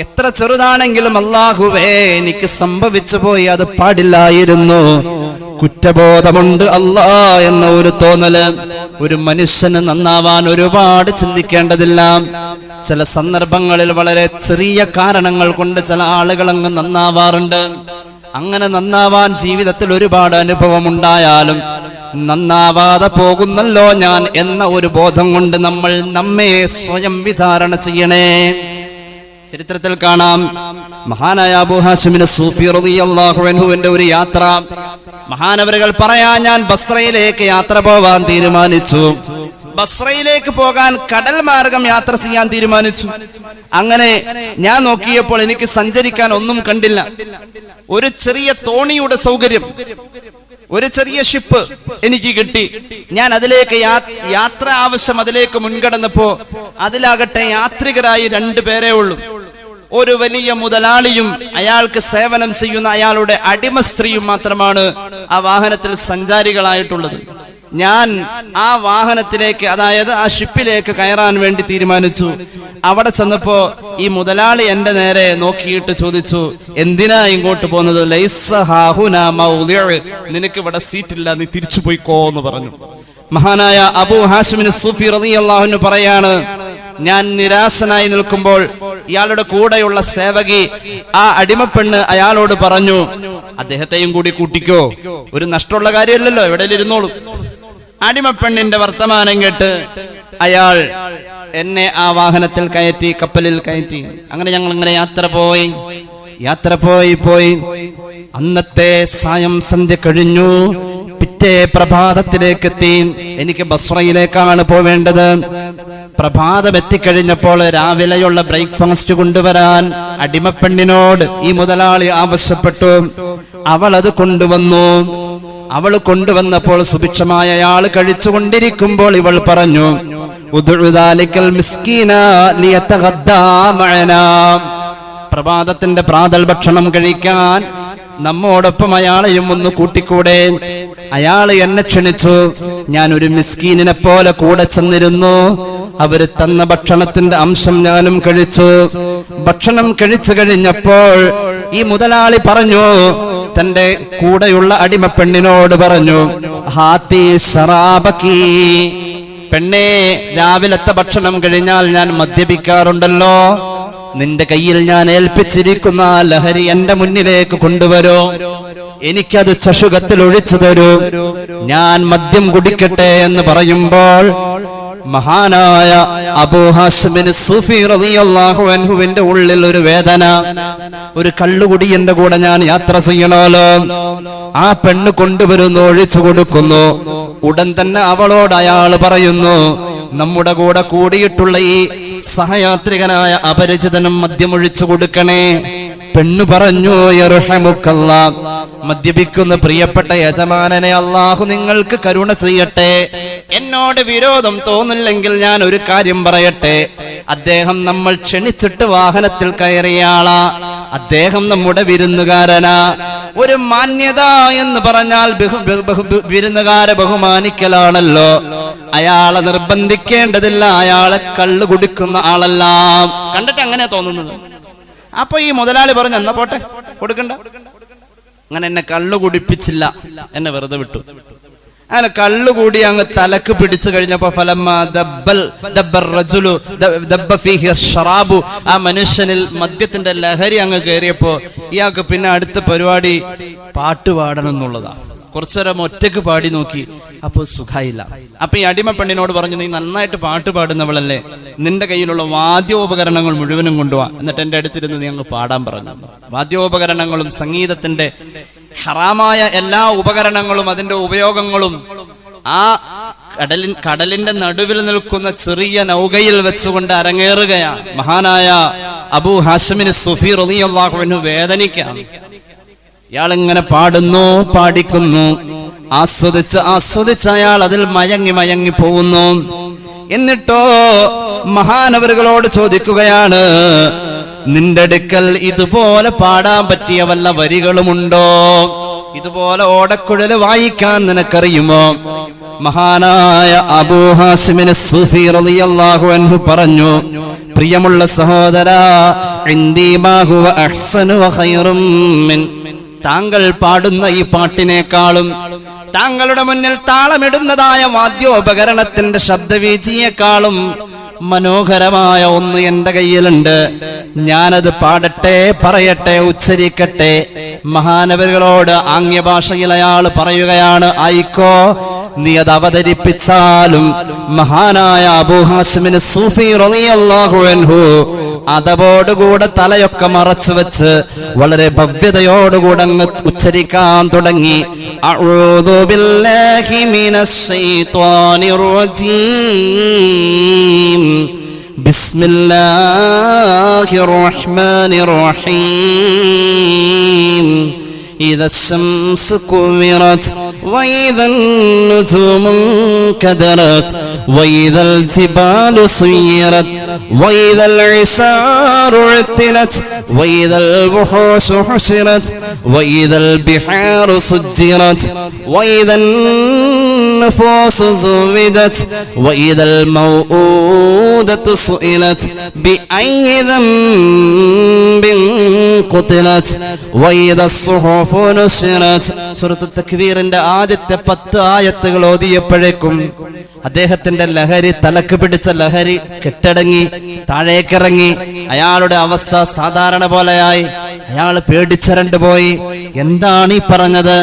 എത്ര ചെറുതാണെങ്കിലും അല്ലാഹുവേ എനിക്ക് സംഭവിച്ചു പോയി, അത് പാടില്ലായിരുന്നു, കുറ്റബോധമുണ്ട് അല്ലാ എന്ന ഒരു തോന്നല് ഒരു മനുഷ്യന് നന്നാവാൻ ഒരുപാട് ചിന്തിക്കേണ്ടതില്ല. ചില സന്ദർഭങ്ങളിൽ വളരെ ചെറിയ കാരണങ്ങൾ കൊണ്ട് ചില ആളുകൾ അങ്ങ് നന്നാവാറുണ്ട്. അങ്ങനെ നന്നാവാൻ ജീവിതത്തിൽ ഒരുപാട് അനുഭവം ഉണ്ടായാലും നന്നാവാതെ പോകുന്നല്ലോ ഞാൻ എന്ന ഒരു ബോധം കൊണ്ട് നമ്മൾ നമ്മെ സ്വയം വിചാരണ ചെയ്യണേ. ചരിത്രത്തിൽ കാണാം, മഹാനായ അബൂ ഹാഷിം സൂഫി റളിയല്ലാഹു അൻഹുവിന്റെ ഒരു യാത്ര. മഹാനവറുകൾ പറയാ, ഞാൻ ബസ്രയിലേക്ക് യാത്ര പോവാൻ തീരുമാനിച്ചു. ബസ്രയിലേക്ക് പോകാൻ കടൽ മാർഗം യാത്ര ചെയ്യാൻ തീരുമാനിച്ചു. അങ്ങനെ ഞാൻ നോക്കിയപ്പോൾ എനിക്ക് സഞ്ചരിക്കാൻ ഒന്നും കണ്ടില്ല. ഒരു ചെറിയ തോണിയുടെ സൗകര്യം, ഒരു ചെറിയ ഷിപ്പ് എനിക്ക് കിട്ടി. ഞാൻ അതിലേക്ക് യാത്ര ആവശ്യം അതിലേക്ക് മുൻകടന്നപ്പോ അതിലാകട്ടെ യാത്രികരായി 2 പേരേ ഉള്ളൂ. ഒരു വലിയ മുതലാളിയും അയാൾക്ക് സേവനം ചെയ്യുന്ന അയാളുടെ അടിമ സ്ത്രീയും മാത്രമാണ് ആ വാഹനത്തിൽ സഞ്ചാരികളായിട്ടുള്ളത്. ഞാൻ ആ വാഹനത്തിലേക്ക്, അതായത് ആ ഷിപ്പിലേക്ക് കയറാൻ വേണ്ടി തീരുമാനിച്ചു. അവിടെ ചെന്നപ്പോ ഈ മുതലാളി എന്റെ നേരെ നോക്കിയിട്ട് ചോദിച്ചു, എന്തിനാ ഇങ്ങോട്ട് പോകുന്നത്? ലൈസ ഹാഹുനാ മൗദിഉ, നിനക്ക് ഇവിടെ സീറ്റില്ല, നീ തിരിച്ചു പോയിക്കോ എന്ന് പറഞ്ഞു. മഹാനായ അബൂ ഹാഷിം സൂഫി റളിയല്ലാഹു അൻഹു പറയാണ്, ഞാൻ നിരാശനായി നിൽക്കുമ്പോൾ ഇയാളുടെ കൂടെയുള്ള സേവകി, ആ അടിമപ്പെണ്ണ് അയാളോട് പറഞ്ഞു, അദ്ദേഹത്തെയും കൂടി കൂട്ടിക്കോ, ഒരു നഷ്ടമുള്ള കാര്യമല്ലല്ലോ, എവിടെ ഇരുന്നോളും. അടിമപ്പെണ്ണിന്റെ വർത്തമാനം കേട്ട് അയാൾ എന്നെ ആ വാഹനത്തിൽ കയറ്റി, കപ്പലിൽ കയറ്റി. അങ്ങനെ ഞങ്ങൾ ഇങ്ങനെ യാത്ര പോയി അന്നത്തെ സായം സന്ധ്യ കഴിഞ്ഞു. പിറ്റേ പ്രഭാതത്തിലേക്ക് എത്തി. എനിക്ക് ബസ്രയിലേക്കാണ് പോവേണ്ടത്. പ്രഭാതം എത്തിക്കഴിഞ്ഞപ്പോൾ രാവിലെയുള്ള ബ്രേക്ക്ഫാസ്റ്റ് കൊണ്ടുവരാൻ അടിമപ്പെണ്ണിനോട് ഈ മുതലാളി ആവശ്യപ്പെട്ടു. അവൾ അത് കൊണ്ടുവന്നു. അവൾ കൊണ്ടുവന്നപ്പോൾ സുഭിക്ഷമായ അയാൾ കഴിച്ചുകൊണ്ടിരിക്കുമ്പോൾ ഇവൾ പറഞ്ഞു, പ്രഭാതത്തിന്റെ പ്രാതൽ ഭക്ഷണം കഴിക്കാൻ നമ്മോടൊപ്പം അയാളെയും ഒന്ന് കൂട്ടിക്കൂടെ? അയാൾ എന്നെ ക്ഷണിച്ചു. ഞാൻ ഒരു മിസ്കീനിനെ പോലെ കൂടെ ചെന്നിരുന്നു. അവര് തന്ന ഭക്ഷണത്തിന്റെ അംശം ഞാനും കഴിച്ചു. ഭക്ഷണം കഴിച്ചു കഴിഞ്ഞപ്പോൾ ഈ മുതലാളി പറഞ്ഞു, തന്റെ കൂടെയുള്ള അടിമപ്പെണ്ണിനോട് പറഞ്ഞു, ഹാത്തി ശറാബകി, പെണ്ണേ, രാവിലത്തെ ഭക്ഷണം കഴിഞ്ഞാൽ ഞാൻ മദ്യപിക്കാറുണ്ടല്ലോ, നിന്റെ കയ്യിൽ ഞാൻ ഏൽപ്പിച്ചിരിക്കുന്ന ലഹരി എന്റെ മുന്നിലേക്ക് കൊണ്ടുവരൂ, എനിക്കത് ചഷുകത്തിൽ ഒഴിച്ചു തരൂ, ഞാൻ മദ്യം കുടിക്കട്ടെ എന്ന് പറയുമ്പോൾ മഹാനായ അബൂ ഹാഷിം സൂഫി റളിയല്ലാഹു അൻഹുവിന്റെ ഉള്ളിൽ ഒരു വേദന. ഒരു കള്ളുകുടി എന്റെ കൂടെ ഞാൻ യാത്ര ചെയ്യണമല്ലോ. ആ പെണ്ണ് കൊണ്ടുവരുന്നു, ഒഴിച്ചു കൊടുക്കുന്നു. ഉടൻ തന്നെ അവളോട് അയാൾ പറയുന്നു, നമ്മുടെ കൂടെ കൂടിയിട്ടുള്ള ഈ സഹയാത്രികനായ അപരിചിതനും മദ്യമൊഴിച്ചു കൊടുക്കണേ. പെണ്ണു പറഞ്ഞു, യർഹമുക്കല്ലാ, മദ്യപിക്കുന്ന പ്രിയപ്പെട്ട യജമാനനെ അള്ളാഹു നിങ്ങൾക്ക് കരുണ ചെയ്യട്ടെ. എന്നോട് വിരോധം തോന്നില്ലെങ്കിൽ ഞാൻ ഒരു കാര്യം പറയട്ടെ. അദ്ദേഹം നമ്മൾ ക്ഷണിച്ചിട്ട് വാഹനത്തിൽ കയറിയാളാ, അദ്ദേഹം നമ്മുടെ വിരുന്നുകാരനാ. ഒരു മാന്യത എന്ന് പറഞ്ഞാൽ വിരുന്നുകാരെ ബഹുമാനിക്കലാണല്ലോ. അയാളെ നിർബന്ധിക്കേണ്ടതില്ല, അയാളെ കള്ളു കുടിക്കുന്ന ആളെല്ലാം കണ്ടിട്ട് അങ്ങനെ തോന്നുന്നത്. അപ്പൊ ഈ മുതലാളി പറഞ്ഞു, എന്നാ പോട്ടെ, കൊടുക്കണ്ട. അങ്ങനെ എന്നെ കള്ളു കുടിപ്പിച്ചില്ല, എന്നെ വെറുതെ വിട്ടു. അങ്ങനെ കള്ളുകൂടി അങ്ങ് തലക്ക് പിടിച്ചു കഴിഞ്ഞപ്പോ ആ മനുഷ്യനിൽ മദ്യത്തിന്റെ ലഹരി അങ്ങ് കയറിയപ്പോ ഇയാൾക്ക് പിന്നെ അടുത്ത പരിപാടി പാട്ട് പാടണം എന്നുള്ളതാണ്. കുറച്ചുനേരം ഒറ്റക്ക് പാടി നോക്കി, അപ്പൊ സുഖായില്ല. അപ്പൊ ഈ അടിമ പെണ്ണിനോട് പറഞ്ഞു, നീ നന്നായിട്ട് പാട്ട് പാടുന്നവളല്ലേ, നിന്റെ കയ്യിലുള്ള വാദ്യോപകരണങ്ങൾ മുഴുവനും കൊണ്ടുപോവാ, എന്നിട്ട് എന്റെ അടുത്തിരുന്ന് നീ അങ്ങ് പാടാൻ പറഞ്ഞു. വാദ്യോപകരണങ്ങളും സംഗീതത്തിന്റെ ഹറാമായ എല്ലാ ഉപകരണങ്ങളും അതിന്റെ ഉപയോഗങ്ങളും ആ കടലിന്റെ നടുവിൽ നിൽക്കുന്ന ചെറിയ നൗകയിൽ വെച്ചുകൊണ്ട് അരങ്ങേറുകയാണ്. മഹാനായ അബൂ ഹാഷിമിന് സുഫി റളിയല്ലാഹു അൻഹു വേദനിക്കാം. ഇയാളിങ്ങനെ പാടുന്നു, പാടിക്കുന്നു, ആസ്വദിച്ച് അയാൾ അതിൽ മയങ്ങി പോകുന്നു. എന്നിട്ടോ മഹാനവറുകളോട് ചോദിക്കുകയാണ്, നിന്റെ അടുക്കൽ ഇതുപോലെ പാടാൻ പറ്റിയ വല്ല വരികളുമുണ്ടോ? ഇതുപോലെ ഓടക്കുഴല് വായിക്കാൻ നിനക്കറിയുമോ? മഹാനായ അബൂ ഹാഷിമിന് സൂഫി റളിയല്ലാഹു അൻഹു പറഞ്ഞു, പ്രിയമുള്ള സഹോദരാ, ഇൻദീ മാ ഹുവ അഹ്സനു വ ഖൈറും മിൻ, താങ്കൾ പാടുന്ന ഈ പാട്ടിനേക്കാളും താങ്കളുടെ മുന്നിൽ താളമിടുന്നതായ വാദ്യോപകരണത്തിന്റെ ശബ്ദവീചിയേക്കാളും മനോഹരമായ ഒന്ന് എന്റെ കയ്യിലുണ്ട്. ഞാനത് പാടട്ടെ, പറയട്ടെ, ഉച്ചരിക്കട്ടെ. മഹാനവറുകളോട് ആംഗ്യഭാഷയിൽ അയാൾ പറയുകയാണ്, ആയിക്കോ, നീ അത് അവതരിപ്പിച്ചാലും. മഹാനായ അബൂ ഹാഷിമിന് സൂഫി റളിയല്ലാഹു അൻഹു അതോടുകൂടെ തലയൊക്കെ മറച്ചു വെച്ച് വളരെ ഭവ്യതയോടുകൂടെ അങ്ങ് ഉച്ചരിക്കാൻ തുടങ്ങി. അഊദു ബില്ലാഹി മിനശ് ശൈത്വാനിർ റജീം, ബിസ്മില്ലാഹിർ റഹ്മാനിർ റഹീം. إذا الشمس كورت وإذا النجوم انكدرت وإذا الجبال سيرت وإذا العشار عطلت وإذا الوحوش حشرت وإذا البحار سجرت وإذا النفوس زوجت وإذا الموءودة سئلت بأي ذنب قتلت وإذا الصحف സൂറത്ത് തക്വീറിന്റെ ആദ്യത്തെ 10 ആയത്തുകൾ ഓതിയപ്പോഴേക്കും അദ്ദേഹത്തിന്റെ ലഹരി, തലക്ക് പിടിച്ച ലഹരി കെട്ടടങ്ങി താഴേക്കിറങ്ങി. അയാളുടെ അവസ്ഥ സാധാരണ പോലെയായി. അയാൾ പേടിച്ചരണ്ടു പോയി. എന്താണ് ഈ പറഞ്ഞത്?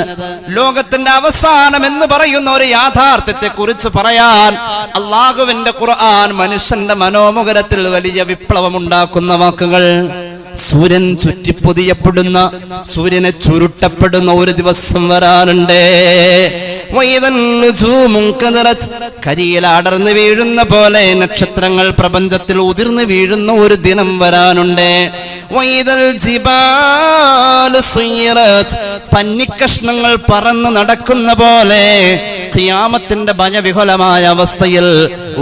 ലോകത്തിന്റെ അവസാനം എന്ന് പറയുന്ന ഒരു യാഥാർത്ഥ്യത്തെ കുറിച്ച് പറയാൻ അള്ളാഹുവിന്റെ ഖുർആൻ മനുഷ്യന്റെ മനോമുഖരത്തിൽ വലിയ വിപ്ലവമുണ്ടാക്കുന്ന വാക്കുകൾ. സൂര്യൻ ചുറ്റിപ്പൊതിയപ്പെടുന്ന, സൂര്യനെ ചുരുട്ടപ്പെടുന്ന ഒരു ദിവസം വരാനുണ്ട്. കരിയിൽ അടർന്നു വീഴുന്ന പോലെ നക്ഷത്രങ്ങൾ പ്രപഞ്ചത്തിൽ ഉതിർന്നു വീഴുന്ന ഒരു ദിനം വരാനുണ്ട്. പന്നിക്കഷ്ണങ്ങൾ പറന്ന് നടക്കുന്ന പോലെ ഖിയാമത്തിന്റെ ഭയവിഹുലമായ അവസ്ഥയിൽ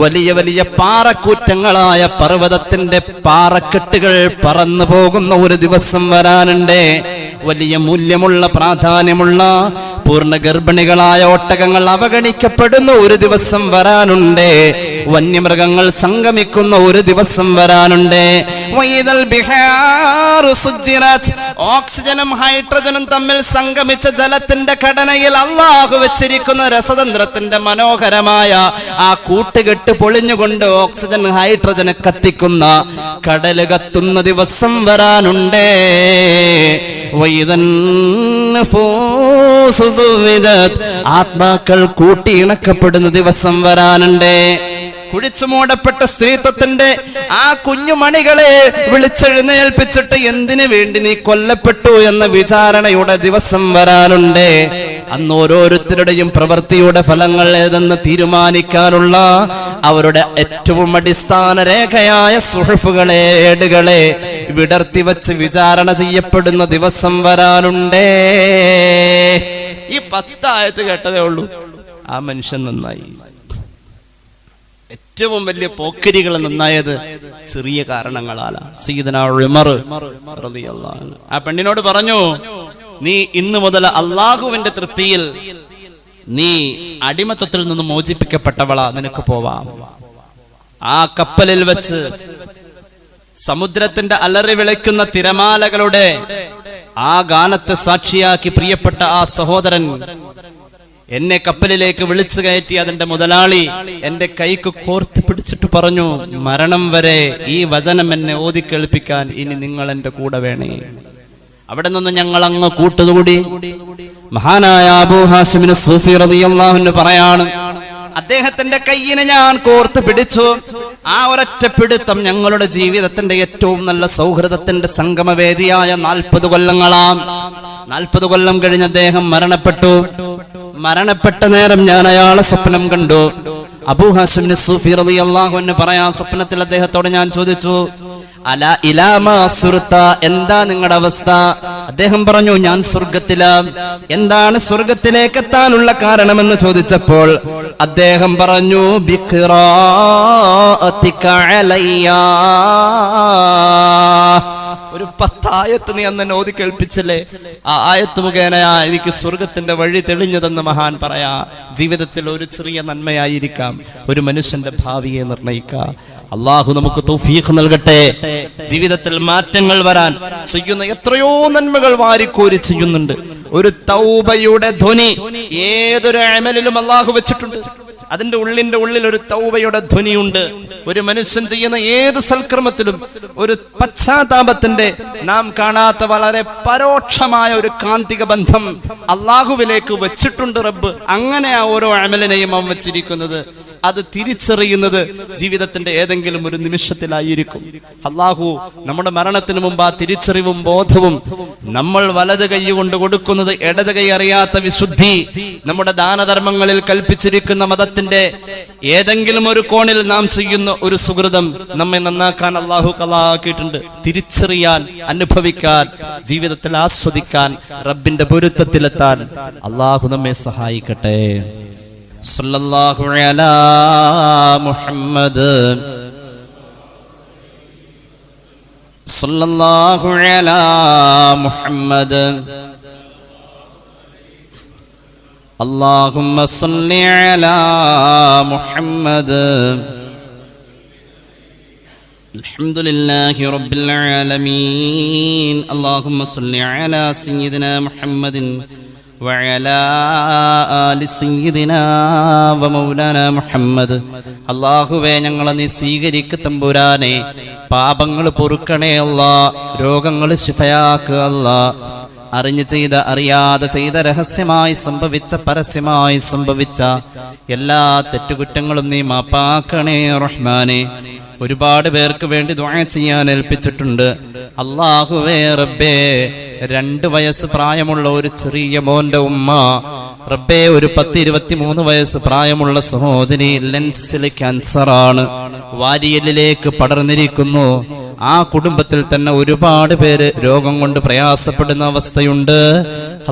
വലിയ വലിയ പാറക്കൂറ്റങ്ങളായ പർവ്വതത്തിന്റെ പാറക്കെട്ടുകൾ പറന്നു പോകുന്ന ഒരു ദിവസം വരാനുണ്ട്. വലിയ മൂല്യമുള്ള, പ്രാധാന്യമുള്ള പൂർണ്ണ ഗർഭിണികളായ ഒട്ടകങ്ങൾ അവഗണിക്കപ്പെടുന്ന ഒരു ദിവസം വരാനുണ്ട്. വന്യമൃഗങ്ങൾ സംഗമിക്കുന്ന ഒരു ദിവസം വരാനുണ്ട്. ഓക്സിജനും ഹൈഡ്രജനും തമ്മിൽ സംഗമിച്ച ജലത്തിന്റെ ഘടനയിൽ അല്ലാഹു വെച്ചിരിക്കുന്ന രസതന്ത്രത്തിന്റെ മനോഹരമായ ആ കൂട്ടുകെട്ട് പൊളിഞ്ഞുകൊണ്ട് ഓക്സിജൻ ഹൈഡ്രജനെ കത്തിക്കുന്ന, കടല് കത്തുന്ന ദിവസം വരാനുണ്ട്. ആത്മാക്കൾ കൂട്ടിയിണക്കപ്പെടുന്ന ദിവസം വരാനുണ്ട്. കുഴിച്ചു മൂടപ്പെട്ട സ്ത്രീത്വത്തിന്റെ ആ കുഞ്ഞുമണികളെ വിളിച്ചെഴുന്നേൽപ്പിച്ചിട്ട് എന്തിനു വേണ്ടി നീ കൊല്ലപ്പെട്ടു എന്ന വിചാരണയുടെ ദിവസം വരാനുണ്ട്. അന്ന് ഓരോരുത്തരുടെയും പ്രവൃത്തിയുടെ ഫലങ്ങൾ ഏതെന്ന് തീരുമാനിക്കാനുള്ള അവരുടെ ഏറ്റവും അടിസ്ഥാന രേഖയായ സുഹുഫുകളെ, ഏടുകളെ വിടർത്തി വച്ച് വിചാരണ ചെയ്യപ്പെടുന്ന ദിവസം വരാനുണ്ടേ. ഈ 10 ആയത്ത് കേട്ടതേ ഉള്ളൂ, ആ മനുഷ്യൻ നന്നായി. ഏറ്റവും വലിയ പോക്കരികൾ നന്നായത് ചെറിയ കാരണങ്ങളാണ്. സയ്യിദുനാ ഉമർ റളിയല്ലാഹു അൻഹു ആ പെണ്ണിനോട് പറഞ്ഞു, നീ ഇന്നു മുതൽ അള്ളാഹുവിന്റെ തൃപ്തിയിൽ നീ അടിമത്തത്തിൽ നിന്ന് മോചിപ്പിക്കപ്പെട്ടവളാ, നിനക്ക് പോവാം. ആ കപ്പലിൽ വെച്ച് സമുദ്രത്തിന്റെ അലറി വിളിക്കുന്ന തിരമാലകളുടെ ആ ഗാനത്തെ സാക്ഷിയാക്കി പ്രിയപ്പെട്ട ആ സഹോദരൻ എന്നെ കപ്പലിലേക്ക് വിളിച്ചു കയറ്റി അതിന്റെ മുതലാളി എന്റെ കൈക്ക് കോർത്ത് പിടിച്ചിട്ട് പറഞ്ഞു, മരണം വരെ ഈ വചനം എന്നെ ഓതി കേൾപ്പിക്കാൻ ഇനി നിങ്ങൾ എന്റെ കൂടെ വേണേ. അവിടെ നിന്ന് ഞങ്ങൾ അങ്ങ് കൂട്ടുകൂടി. മഹാനായ അബൂ ഹാഷിം സൂഫി റളിയല്ലാഹു അൻഹു പറയാണ്, അദ്ദേഹത്തിന്റെ കയ്യിനെ ഞാൻ കോർത്ത് പിടിച്ചു. ആ ഒരൊറ്റ പിടുത്തം ഞങ്ങളുടെ ജീവിതത്തിന്റെ ഏറ്റവും നല്ല സൗഹൃദത്തിന്റെ സംഗമവേദിയായ 40 കൊല്ലങ്ങളാം. 40 കൊല്ലം കഴിഞ്ഞ് അദ്ദേഹം മരണപ്പെട്ടു. മരണപ്പെട്ട നേരം ഞാൻ അയാളെ സ്വപ്നം കണ്ടു. അബൂ ഹാഷിം സൂഫി റളിയല്ലാഹു അൻഹു പറയാ, സ്വപ്നത്തിൽ അദ്ദേഹത്തോട് ഞാൻ ചോദിച്ചു, അല ഇലാമാ സുർത, എന്താ നിങ്ങളുടെ അവസ്ഥ? അദ്ദേഹം പറഞ്ഞു, ഞാൻ സ്വർഗത്തിലാണ്. എന്താണ് സ്വർഗത്തിലേക്ക് എത്താനുള്ള കാരണമെന്ന് ചോദിച്ചപ്പോൾ അദ്ദേഹം പറഞ്ഞു, ബിഖിറാഅതിക അലയ്യ, ഒരു 10 ആയത്ത് നീ അന്ന് ഓതി കേൾപ്പിച്ചല്ലേ, ആ ആയത്ത് മുഖേന എനിക്ക് സ്വർഗത്തിന്റെ വഴി തെളിഞ്ഞതെന്ന് മഹാൻ പറയാ. ജീവിതത്തിൽ ഒരു ചെറിയ നന്മയായിരിക്കാം ഒരു മനുഷ്യന്റെ ഭാവിയെ നിർണയിക്കുക. അള്ളാഹു നമുക്ക് തൗഫീഖ് നൽകട്ടെ. ജീവിതത്തിൽ മാറ്റങ്ങൾ വരാൻ ചെയ്യുന്ന എത്രയോ നന്മകൾ വാരിക്കോരി ചെയ്യുന്നുണ്ട്. ഒരു തൗബയുടെ ധ്വനി ഏതൊരു അമലിലും അള്ളാഹു വെച്ചിട്ടുണ്ട്. അതിന്റെ ഉള്ളിൽ ഒരു തൗബയുടെ ധ്വനിയുണ്ട്. ഒരു മനുഷ്യൻ ചെയ്യുന്ന ഏത് സൽക്കർമ്മത്തിലും ഒരു പശ്ചാത്താപത്തിന്റെ നാം കാണാത്ത വളരെ പരോക്ഷമായ ഒരു കാന്തിക ബന്ധം അള്ളാഹുവിലേക്ക് വെച്ചിട്ടുണ്ട് റബ്ബ്. അങ്ങനെ ആ ഓരോ അമലിനെയും അവൻ വെച്ചിരിക്കുന്നത്. അത് തിരിച്ചറിയുന്നത് ജീവിതത്തിന്റെ ഏതെങ്കിലും ഒരു നിമിഷത്തിലായിരിക്കും. അള്ളാഹു നമ്മുടെ മരണത്തിന് മുമ്പ് ആ തിരിച്ചറിവും ബോധവും, നമ്മൾ വലത് കൈ കൊണ്ട് കൊടുക്കുന്നത് ഇടത് കൈ അറിയാത്ത വിശുദ്ധി, നമ്മുടെ ദാനധർമ്മങ്ങളിൽ കൽപ്പിച്ചിരിക്കുന്ന മതത്തിന്റെ ഏതെങ്കിലും ഒരു കോണിൽ നാം ചെയ്യുന്ന ഒരു സുഹൃതം നമ്മെ നന്നാക്കാൻ അള്ളാഹു കളാക്കിയിട്ടുണ്ട്. തിരിച്ചറിയാൻ, അനുഭവിക്കാൻ, ജീവിതത്തിൽ ആസ്വദിക്കാൻ, റബ്ബിന്റെ പൊരുത്തത്തിലെത്താൻ അള്ളാഹു നമ്മെ സഹായിക്കട്ടെ. സല്ലല്ലാഹു അലാ മുഹമ്മദ്, സല്ലല്ലാഹു അലാ മുഹമ്മദ്, അല്ലാഹുമ്മ സല്ലി അലാ മുഹമ്മദ്. അൽഹംദുലില്ലാഹി റബ്ബിൽ ആലമീൻ. അല്ലാഹുമ്മ സല്ലി അലാ സയ്യിദിനാ മുഹമ്മദിൻ വഅലാ ആലി സയ്യിദിനാ വമൗലാനാ മുഹമ്മദ്. അല്ലാഹുവേ, ഞങ്ങളെ നീ സ്വീകരിക്ക് തമ്പുരാനെ. പാപങ്ങൾ പൊറുക്കണേ അല്ലാ, രോഗങ്ങൾ ശിഫയാക്കുക അല്ലാ. അറിഞ്ഞു ചെയ്ത, അറിയാതെ ചെയ്ത, രഹസ്യമായി സംഭവിച്ച, പരസ്യമായി സംഭവിച്ച എല്ലാ തെറ്റുകുറ്റങ്ങളും നീ മാപ്പാക്കണേ റഹ്മാനെ. ഒരുപാട് പേർക്ക് വേണ്ടി ദുആ ചെയ്യാൻ ഏൽപ്പിച്ചിട്ടുണ്ട്. അല്ലാഹുവേ റബ്ബേ, 2 വയസ്സ് പ്രായമുള്ള ഒരു ചെറിയ മോന്റെ ഉമ്മ, റബ്ബേ ഒരു 10-23 വയസ്സ് പ്രായമുള്ള സഹോദരി, ലെൻസിൽ ക്യാൻസറാണ്, വാരിയലിലേക്ക് പടർന്നിരിക്കുന്നു. ആ കുടുംബത്തിൽ തന്നെ ഒരുപാട് പേര് രോഗം കൊണ്ട് പ്രയാസപ്പെടുന്ന അവസ്ഥയുണ്ട്.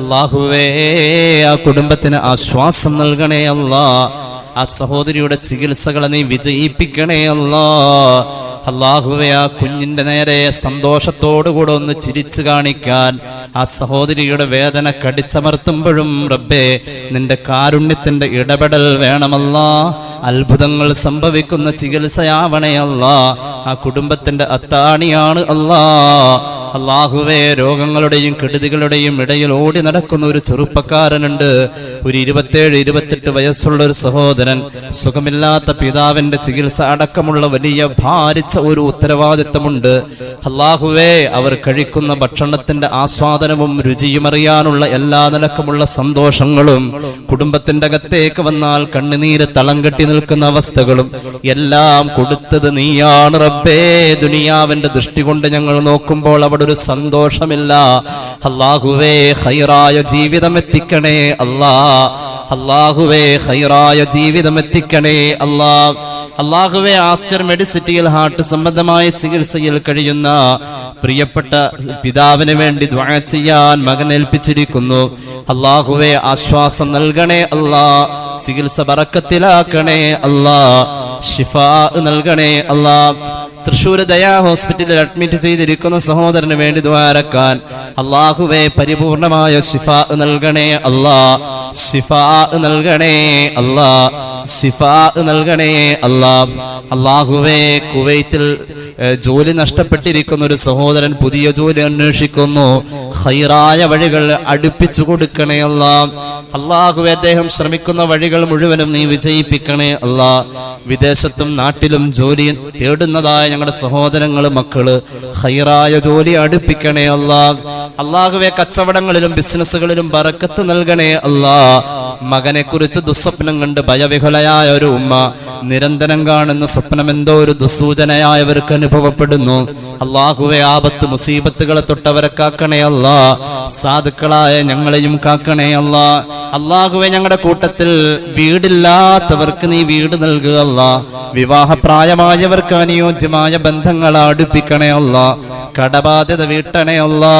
അല്ലാഹുവേ, ആ കുടുംബത്തിന് ആശ്വാസം നൽകണേ അല്ലാ. ആ സഹോദരിയുടെ ചികിത്സകളെ നീ വിജയിപ്പിക്കണേ അല്ലാ. അല്ലാഹുവേ, ആ കുഞ്ഞിന്റെ നേരെ സന്തോഷത്തോടുകൂടെ ഒന്ന് ചിരിച്ചു കാണിക്കാൻ, ആ സഹോദരിയുടെ വേദന കടിച്ചമർത്തുമ്പോഴും റബ്ബേ നിന്റെ കാരുണ്യത്തിന്റെ ഇടപെടൽ വേണമല്ലാ. അത്ഭുതങ്ങൾ സംഭവിക്കുന്ന ചികിത്സയാവണേ അല്ലാ. ആ കുടുംബത്തിന്റെ അത്താണിയാണ് അല്ലാ. അല്ലാഹുവേ, രോഗങ്ങളുടെയും കെടുതികളുടെയും ഇടയിൽ ഓടി നടക്കുന്ന ഒരു ചെറുപ്പക്കാരനുണ്ട്. ഒരു 27-28 വയസ്സുള്ള ഒരു സഹോദരൻ, സുഖമില്ലാത്ത പിതാവിന്റെ ചികിത്സ അടക്കമുള്ള വലിയ ഭാരിച്ച ഒരു ഉത്തരവാദിത്തമുണ്ട്. അല്ലാഹുവേ അവർ കഴിക്കുന്ന ഭക്ഷണത്തിന്റെ ആസ്വാദനവും രുചിയും അറിയാനുള്ള എല്ലാ നിലക്കുമുള്ള സന്തോഷങ്ങളും, കുടുംബത്തിന്റെ അകത്തേക്ക് വന്നാൽ കണ്ണുനീര് തളം കെട്ടി നിൽക്കുന്ന അവസ്ഥകളും എല്ലാം കൊടുത്തത് നീയാണ് റബ്ബേ. ദുനിയാവിന്റെ ദൃഷ്ടി കൊണ്ട് ഞങ്ങൾ നോക്കുമ്പോൾ അവിടെ ഒരു സന്തോഷമില്ല. അല്ലാഹുവേ ഖൈറായ ജീവിതം എത്തിക്കണേ അല്ലാ. അല്ലാഹുവേ ഖൈറായ ജീവിതം എത്തിക്കണേ അല്ലാ. അല്ലാഹുവേ ആസ്റ്റർ മെഡിസിറ്റിയിൽ ഹാർട്ട് സംബന്ധമായ ചികിത്സയിൽ കഴിയുന്ന പ്രിയപ്പെട്ട പിതാവിന് വേണ്ടി ദുആ ചെയ്യാൻ മകൻ ഏൽപ്പിച്ചിരിക്കുന്നു. അല്ലാഹുവേ ആശ്വാസം നൽകണേ അല്ലാ. ചികിത്സ ബറക്കത്തിലാക്കണേ അല്ലാ. ശിഫാ നൽകണേ അല്ലാ. തൃശ്ശൂർ ദയാ ഹോസ്പിറ്റലിൽ അഡ്മിറ്റ് ചെയ്തിരിക്കുന്ന സഹോദരന് വേണ്ടി ദുആരക്കാൻ അല്ലാഹുവേ പരിപൂർണമായ ശിഫാ നൽകണേ അല്ലാ. ശിഫാ നൽകണേ അല്ലാ. ശിഫാ നൽകണേ അല്ലാ. അല്ലാഹുവേ കുവൈത്തിൽ ജോലി നഷ്ടപ്പെട്ടിരിക്കുന്ന ഒരു സഹോദരൻ പുതിയ ജോലി അന്വേഷിക്കുന്നു. ഖൈറായ വഴികൾ അടുപ്പിച്ചു കൊടുക്കണേ അല്ലാ. അല്ലാഹുവേ അദ്ദേഹം ശ്രമിക്കുന്ന വഴികൾ മുഴുവനും നീ വിജയിപ്പിക്കണേ അല്ലാ. വിദേശത്തും നാട്ടിലും ജോലി തേടുന്നതായ ഞങ്ങളുടെ സഹോദരങ്ങള് മക്കള് ഖൈറായ ജോലി അടുപ്പിക്കണേ അല്ലാ. അല്ലാഹുവേ കച്ചവടങ്ങളിലും ബിസിനസ്സുകളിലും ബറക്കത്ത് നൽകണേ അല്ലാ. മകനെ കുറിച്ച് ദുസ്വപ്നം കണ്ട് ഭയവിഹുലയായ ഒരു ഉമ്മ നിരന്തരം കാണുന്ന സ്വപ്നം എന്തോ ഒരു ദുസൂചനയായവർക്ക് അനുഭവപ്പെടുന്നു. അല്ലാഹുവേ ആപത്ത് മുസീബത്തുകളെ തൊട്ടവരെ കാക്കണേ അല്ലാ. സാധുക്കളായ ഞങ്ങളെയും കാക്കണേ അല്ലാ. അല്ലാഹുവേ ഞങ്ങളുടെ കൂട്ടത്തിൽ വീടില്ലാത്തവർക്ക് നീ വീട് നൽകുക അല്ലാ. വിവാഹപ്രായമായവർക്ക് അനുയോജ്യമായ ബന്ധങ്ങൾ അടുപ്പിക്കണേ അല്ലാ. കടബാധ്യത വീട്ടണേ അല്ലാ.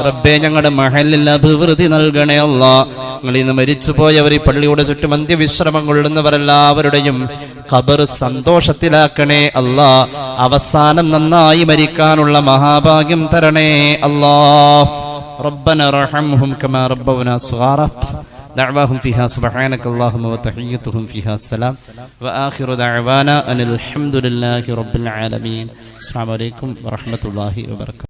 റബ്ബേ ഞങ്ങളുടെ മഹലിൽ അഭിവൃദ്ധി നൽകണേ അല്ലാ. ഞങ്ങൾ ഇന്ന് മരിച്ചുപോയവർ ഈ പള്ളിയുടെ ചുറ്റും അന്ത്യവിശ്രമം കൊള്ളുന്നവരെല്ലാവരുടെയും ഖബർ സന്തോഷത്തിലാക്കണേ അല്ലാ. അവസാനം നന്നായി മരിക്കാനുള്ള മഹാഭാഗ്യം തരണേ അല്ലാ. റബ്ബനാ റഹംഹും കമാ റബ്ബൗനാ സ്വഗാറാ. دعواهم فيها سبحانك اللهم وتحيتهم فيها السلام وآخر دعوانا أن الحمد لله رب العالمين. السلام عليكم ورحمة الله وبركاته.